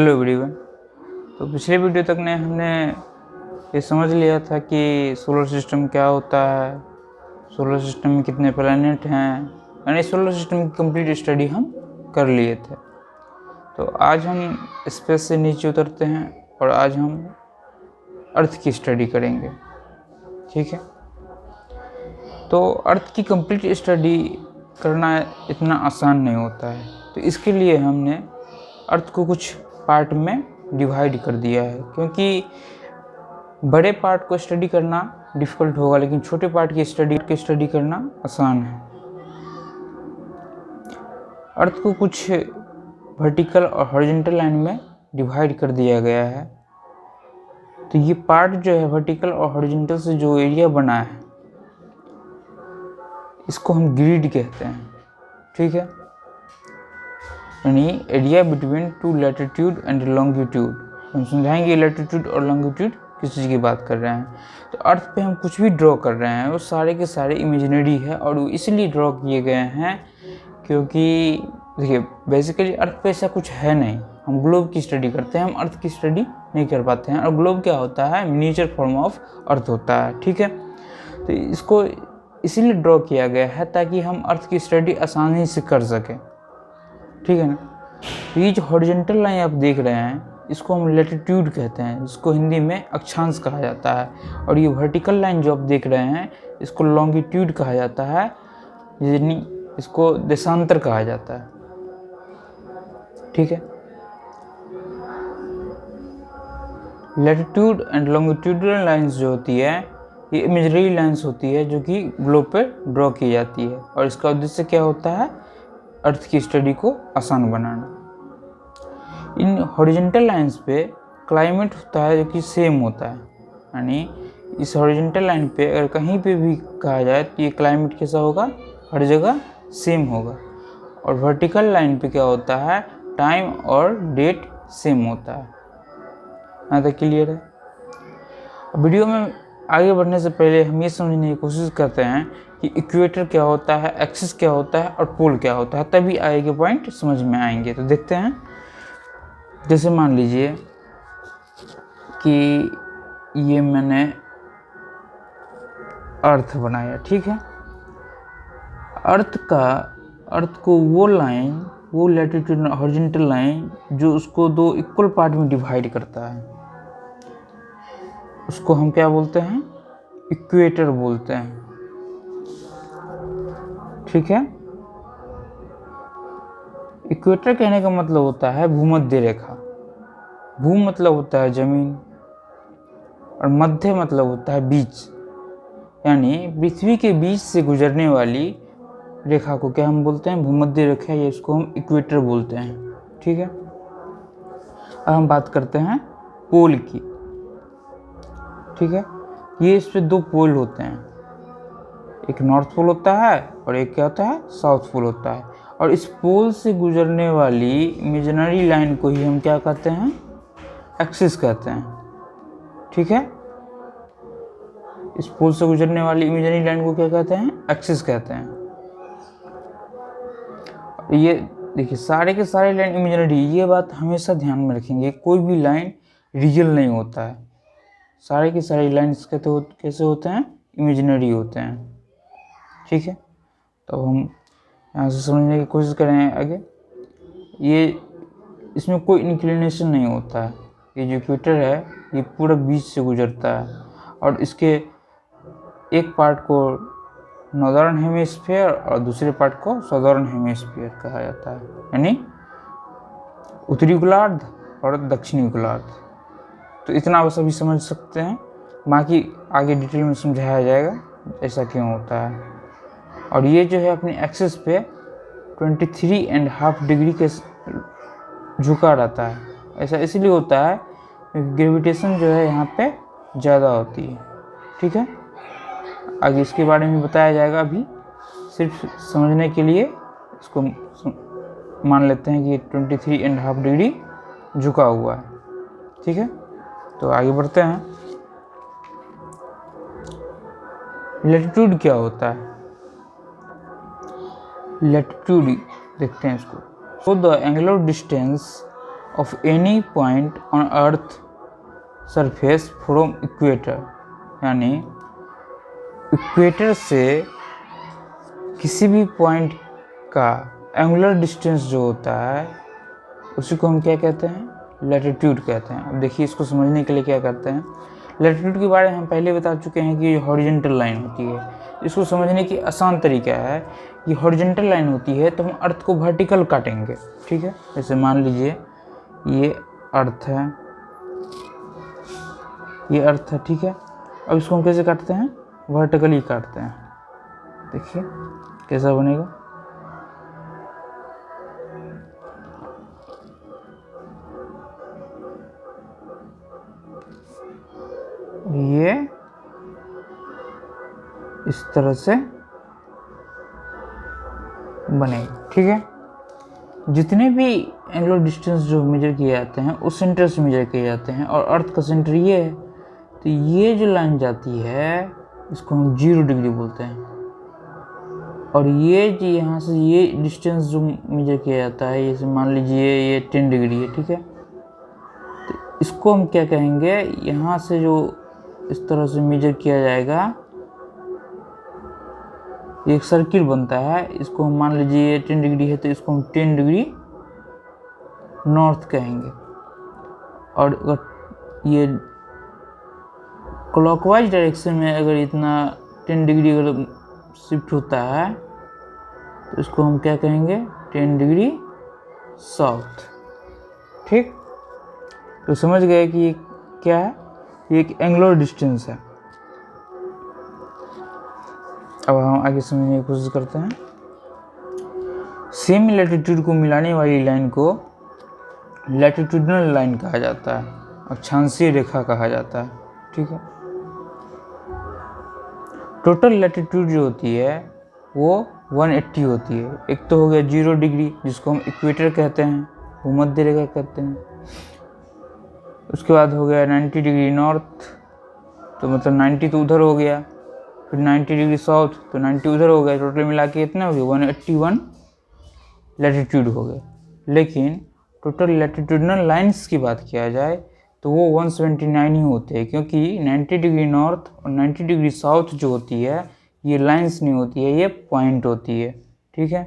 Hello everyone. तो पिछले video तक ने हमने ये समझ लिया था कि सोलर सिस्टम क्या होता है, सोलर सिस्टम में कितने प्लैनेट हैं, यानी सोलर सिस्टम की कंप्लीट स्टडी हम कर लिए थे। तो आज हम स्पेस से नीचे उतरते हैं और आज हम अर्थ की स्टडी करेंगे। ठीक है, तो अर्थ की कंप्लीट स्टडी करना इतना आसान नहीं होता है, तो इसके लिए हमने अर्थ को कुछ पार्ट में डिवाइड कर दिया है, क्योंकि बड़े पार्ट को स्टडी करना डिफ़िकल्ट होगा लेकिन छोटे पार्ट की स्टडी करना आसान है। अर्थ को कुछ वर्टिकल और हॉरिजॉन्टल लाइन में डिवाइड कर दिया गया है। तो ये पार्ट जो है वर्टिकल और हॉरिजॉन्टल से जो एरिया बना है इसको हम ग्रिड कहते हैं। ठीक है, यानी area between two latitude and longitude. हम समझाएंगे लैटिट्यूड और लॉन्गिट्यूड किस चीज़ की बात कर रहे हैं। तो अर्थ पे हम कुछ भी ड्रॉ कर रहे हैं वो सारे के सारे इमेजिनरी है, और वो इसलिए ड्रॉ किए गए हैं क्योंकि देखिए बेसिकली अर्थ पे ऐसा कुछ है नहीं। हम ग्लोब की स्टडी करते हैं, हम अर्थ की स्टडी नहीं कर पाते हैं। और ग्लोब क्या होता है? मिनिएचर फॉर्म ऑफ अर्थ होता है। ठीक है, तो इसको इसीलिए ड्रॉ किया गया है ताकि हम अर्थ की स्टडी आसानी से कर सकें। ठीक है ना। तो ये जो हॉरिजॉन्टल लाइन आप देख रहे हैं इसको हम लैटिट्यूड कहते हैं, जिसको हिंदी में अक्षांश कहा जाता है। और ये वर्टिकल लाइन जो आप देख रहे हैं इसको लॉन्गिट्यूड कहा जाता है, यानी इसको देशांतर कहा जाता है। ठीक है, लैटिट्यूड एंड लॉन्गिट्यूडनल लाइंस जो होती है ये इमेजरी लाइंस होती है जो कि ग्लोब पे ड्रॉ की जाती है, और इसका उद्देश्य क्या होता है? अर्थ की स्टडी को आसान बनाना। इन हॉरिजॉन्टल लाइंस पे क्लाइमेट होता है जो कि सेम होता है, यानी इस हॉरिजॉन्टल लाइन पे अगर कहीं पे भी कहा जाए तो ये क्लाइमेट कैसा होगा? हर जगह सेम होगा। और वर्टिकल लाइन पे क्या होता है? टाइम और डेट सेम होता है। यहाँ तक क्लियर है? वीडियो में आगे बढ़ने से पहले हम ये समझने की कोशिश करते हैं कि इक्वेटर क्या होता है, एक्सिस क्या होता है और पोल क्या होता है, तभी आगे के पॉइंट समझ में आएंगे। तो देखते हैं। जैसे मान लीजिए कि ये मैंने अर्थ बनाया। ठीक है, अर्थ को वो लाइन, वो लैटिट्यूड हॉरिजॉन्टल लाइन जो उसको दो इक्वल पार्ट में डिवाइड करता है उसको हम क्या बोलते हैं? इक्वेटर बोलते हैं। ठीक है, इक्वेटर कहने का मतलब होता है भूमध्य रेखा। भू मतलब होता है जमीन और मध्य मतलब होता है बीच, यानी पृथ्वी के बीच से गुजरने वाली रेखा को क्या हम बोलते हैं? भूमध्य रेखा, या इसको हम इक्वेटर बोलते हैं। ठीक है, अब हम बात करते हैं पोल की। ठीक है, ये इस पे दो पोल होते हैं, एक नॉर्थ पोल होता है और एक क्या होता है? साउथ पोल होता है। और इस पोल से गुजरने वाली इमेजिनरी लाइन को ही हम क्या कहते हैं? एक्सिस कहते हैं। ठीक है, इस पोल से गुजरने वाली इमेजिनरी लाइन को क्या कहते हैं? एक्सिस कहते हैं। ये देखिए सारे के सारे लाइन इमेजिनरी, ये बात हमेशा ध्यान में रखेंगे। कोई भी लाइन रियल नहीं होता है, सारे के सारे लाइन्स कैसे होते हैं? इमेजिनरी होते हैं। ठीक है, तो हम यहाँ से समझने की कोशिश करें आगे। ये इसमें कोई इंक्लिनेशन नहीं होता है। ये जो इक्वेटर है ये पूरा बीच से गुजरता है, और इसके एक पार्ट को नॉर्दर्न हेमिस्फीयर और दूसरे पार्ट को साउदर्न हेमिस्फीयर कहा जाता है, यानी उत्तरी गोलार्ध और दक्षिणी गोलार्ध। तो इतना बस अभी समझ सकते हैं, बाकी आगे डिटेल में समझाया जाएगा ऐसा क्यों होता है। और ये जो है अपनी एक्सिस पे 23.5 डिग्री के झुका रहता है। ऐसा इसलिए होता है क्योंकि ग्रेविटेशन जो है यहाँ पे ज़्यादा होती है। ठीक है, आगे इसके बारे में बताया जाएगा। अभी सिर्फ समझने के लिए इसको मान लेते हैं कि 23.5 डिग्री झुका हुआ है। ठीक है, तो आगे बढ़ते हैं। लैटिट्यूड क्या होता है? लैटिट्यूड देखते हैं इसको। So the angular distance of any point on earth surface from equator, यानी इक्वेटर से किसी भी पॉइंट का एंगुलर डिस्टेंस जो होता है उसी को हम क्या कहते हैं, लैटिट्यूड कहते हैं। अब देखिए इसको समझने के लिए क्या करते हैं, लैटिट्यूड के बारे में हम पहले बता चुके हैं कि ये हॉरिजॉन्टल लाइन होती है। इसको समझने की आसान तरीका है कि हॉरिजॉन्टल लाइन होती है तो हम अर्थ को वर्टिकल काटेंगे, ठीक है। जैसे मान लीजिए ये अर्थ है, ये अर्थ है, ठीक है। अब इसको हम कैसे काटते हैं, वर्टिकली काटते हैं। देखिए कैसा बनेगा, ये इस तरह से बनेगा, ठीक है। जितने भी एंगुलर डिस्टेंस जो मेजर किए जाते हैं उस सेंटर से मेजर किए जाते हैं, और अर्थ का सेंटर ये है, तो ये जो लाइन जाती है इसको हम 0 डिग्री बोलते हैं। और ये जो यहाँ से ये डिस्टेंस जो मेजर किया जाता है, जैसे मान लीजिए ये 10 डिग्री है, ठीक है। तो इसको हम क्या कहेंगे, यहाँ से जो इस तरह से मेजर किया जाएगा, एक सर्किल बनता है, इसको हम मान लीजिए 10 डिग्री है तो इसको हम 10 डिग्री नॉर्थ कहेंगे। और अगर ये क्लॉकवाइज डायरेक्शन में अगर इतना 10 डिग्री अगर शिफ्ट होता है तो इसको हम क्या कहेंगे, 10 डिग्री साउथ, ठीक। तो समझ गए कि ये क्या है, ये एक एंगुलर डिस्टेंस है। अब हम आगे समझने की कोशिश करते हैं। सेम लैटिट्यूड को मिलाने वाली लाइन को लैटिट्यूडनल लाइन कहा जाता है, अक्षांशीय रेखा कहा जाता है, ठीक है। टोटल लैटिट्यूड जो होती है वो 180 होती है। एक तो हो गया 0 डिग्री जिसको हम इक्वेटर कहते हैं, भूमध्य रेखा कहते हैं। उसके बाद हो गया 90 डिग्री नॉर्थ, तो मतलब 90 तो उधर हो गया, फिर 90 डिग्री साउथ तो 90 उधर हो गया, टोटल मिला के इतना हो गया 181 लैटिट्यूड हो गए। लेकिन टोटल लैटिट्यूडनल लाइंस की बात किया जाए तो वो 179 ही होते हैं, क्योंकि 90 डिग्री नॉर्थ और 90 डिग्री साउथ जो होती है ये लाइंस नहीं होती है, ये पॉइंट होती है, ठीक है।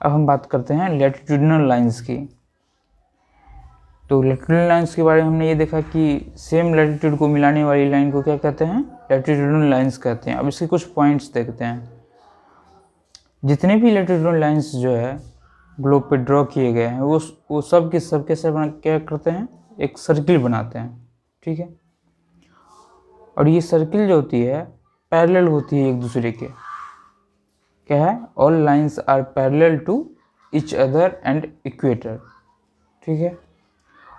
अब हम बात करते हैं लैटिट्यूडनल लाइंस की। तो लैटिट्यूडनल लाइंस के बारे में हमने ये देखा कि सेम लैटिट्यूड को मिलाने वाली लाइन को क्या कहते हैं, लैटिट्यूडनल लाइंस कहते हैं। अब इसके कुछ पॉइंट्स देखते हैं। जितने भी लैटिट्यूडनल लाइंस जो है ग्लोब पे ड्रॉ किए गए हैं वो सब के सब कैसे बना, क्या करते हैं, एक सर्किल बनाते हैं, ठीक है। और ये सर्किल जो होती है पैरेलल होती है एक दूसरे के, क्या है, all lines are parallel to each other and equator, ठीक है।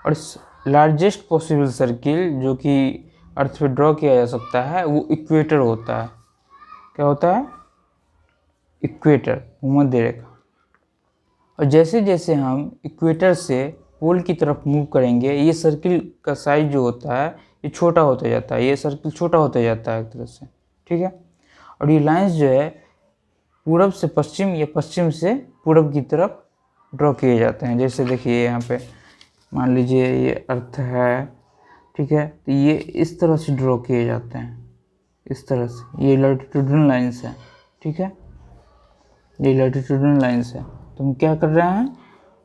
और लार्जेस्ट पॉसिबल सर्किल जो कि अर्थ पे ड्रॉ किया जा सकता है वो इक्वेटर होता है। क्या होता है, इक्वेटर, भूमध्य रेखा। और जैसे जैसे हम इक्वेटर से पोल की तरफ मूव करेंगे ये सर्किल का साइज जो होता है ये छोटा होता जाता है, ये सर्किल छोटा होता जाता है एक तरह से, ठीक है। और ये लाइंस जो है पूरब से पश्चिम या पश्चिम से पूरब की तरफ ड्रॉ किए जाते हैं। जैसे देखिए यहाँ पे मान लीजिए ये अर्थ है, ठीक है, तो ये इस तरह से ड्रॉ किए जाते हैं, इस तरह से। ये लैटिट्यूडनल लाइंस है, ठीक है, ये लैटिट्यूडनल लाइंस है। तो हम क्या कर रहे हैं,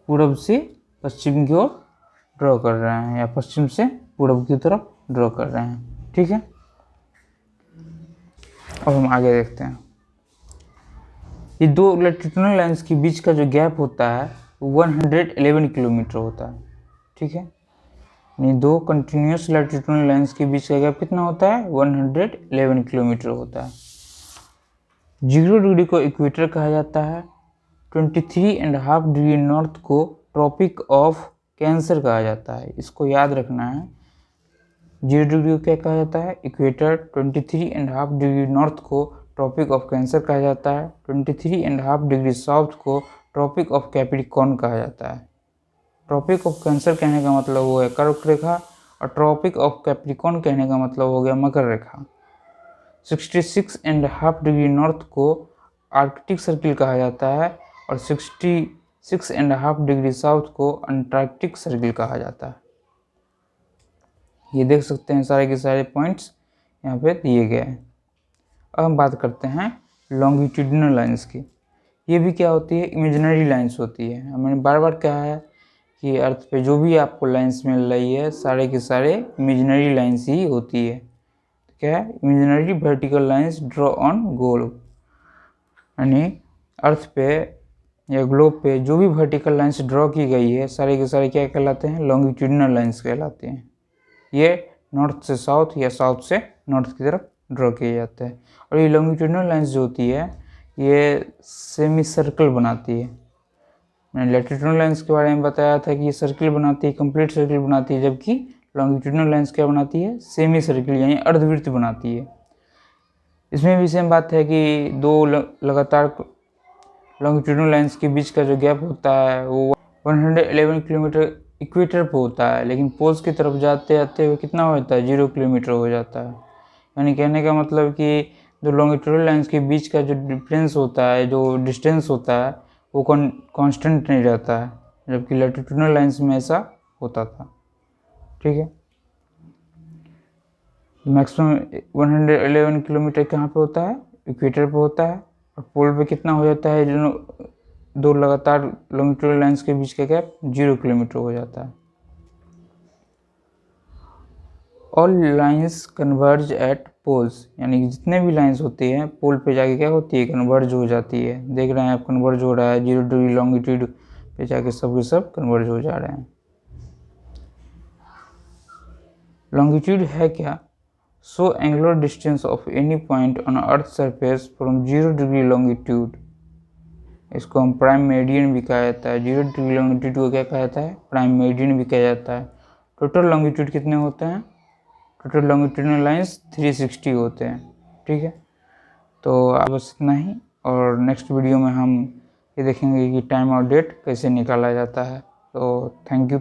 पूरब से पश्चिम की ओर ड्रॉ कर रहे हैं या पश्चिम से पूरब की तरफ ड्रॉ कर रहे हैं, ठीक है। अब हम आगे देखते हैं। ये दो लैटिट्यूडनल लाइंस के बीच का जो गैप होता है वो 111 किलोमीटर होता है, ठीक है। यानी दो कंटिन्यूस लैटिट्यूडनल लाइंस के बीच का गैप कितना होता है, 111 किलोमीटर होता है। 0 डिग्री को इक्वेटर कहा जाता है। 23.5 डिग्री नॉर्थ को ट्रॉपिक ऑफ कैंसर कहा जाता है। इसको याद रखना है, 0 डिग्री को क्या कहा जाता है, इक्वेटर। 23.5 डिग्री नॉर्थ को ट्रॉपिक ऑफ कैंसर कहा जाता है। 23.5 डिग्री साउथ को ट्रॉपिक ऑफ कैप्रिकॉर्न कहा जाता है। ट्रॉपिक ऑफ कैंसर कहने का मतलब वो है कर्क रेखा, और ट्रॉपिक ऑफ कैप्रिकॉर्न कहने का मतलब हो गया मकर रेखा। 66.5 डिग्री नॉर्थ को आर्कटिक सर्किल कहा जाता है, और 60 6.5 डिग्री साउथ को अंटार्कटिक सर्किल कहा जाता है। ये देख सकते हैं सारे के सारे पॉइंट्स यहाँ पे दिए गए हैं। अब हम बात करते हैं लॉन्गिट्यूडिनल लाइंस की। ये भी क्या होती है, इमेजिनरी लाइंस होती है। मैंने बार बार कहा है कि अर्थ पे जो भी आपको लाइंस मिल रही है सारे के सारे इमेजिनरी लाइंस ही होती है। तो क्या है, imaginary vertical lines draw on globe, यानी अर्थ पे या ग्लोब पे जो भी वर्टिकल लाइंस ड्रॉ की गई है सारे के सारे क्या कहलाते हैं, लॉन्गिट्यूडिनल लाइंस कहलाते हैं। ये नॉर्थ से साउथ या साउथ से नॉर्थ की तरफ ड्रॉ किए जाते हैं। और ये लॉन्गिट्यूडिनल लाइंस जो होती है ये सेमी सर्कल बनाती है। मैंने लैटिट्यूडिनल लाइंस के बारे में बताया था कि ये सर्कल बनाती है, कंप्लीट सर्कल बनाती है, जबकि लॉन्गिट्यूडिनल लाइंस क्या बनाती है, सेमी सर्कल यानी अर्धवृत्त बनाती है। इसमें भी सेम बात है कि दो लगातार लॉन्गिट्यूडिनल लाइंस के बीच का जो गैप होता है वो 111 किलोमीटर इक्वेटर पे होता है, लेकिन पोल्स की तरफ जाते जाते हुए कितना हो जाता है, 0 किलोमीटर हो जाता है। यानी कहने का मतलब कि जो लॉन्गिट्यूडिनल लाइंस के बीच का जो डिफरेंस होता है, जो डिस्टेंस होता है वो कांस्टेंट नहीं रहता है, जबकि लैटिट्यूडिनल लाइंस में ऐसा होता था। ठीक है, मैक्सिमम 111 किलोमीटर कहाँ पे होता है, इक्वेटर पे होता है, और पोल पे कितना हो जाता है, जो दो लगातार लॉन्गिट्यूडिनल लाइंस के बीच का गैप 0 किलोमीटर हो जाता है। All lines converge at poles, यानी जितने भी लाइंस होती हैं पोल पे जाके क्या होती है, कन्वर्ज हो जाती है। देख रहे हैं आप, कन्वर्ज हो रहा है, 0 डिग्री लॉन्गिट्यूड पे जाके सब के सब कन्वर्ज हो जा रहे हैं। लॉन्गिट्यूड है क्या, so angular distance of any point on earth surface from 0 degree longitude. इसको हम प्राइम मेरिडियन भी कहा जाता है। 0 डिग्री लॉन्गिट्यूड को क्या कहा जाता है, प्राइम मेरिडियन भी कहा जाता है। टोटल लॉन्गिट्यूड कितने होते हैं, टोटल लॉन्गिट्यूडिनल लाइंस 360 होते हैं। ठीक है, तो अब बस इतना ही, और नेक्स्ट वीडियो में हम ये देखेंगे कि टाइम और डेट कैसे निकाला जाता है। तो थैंक यू।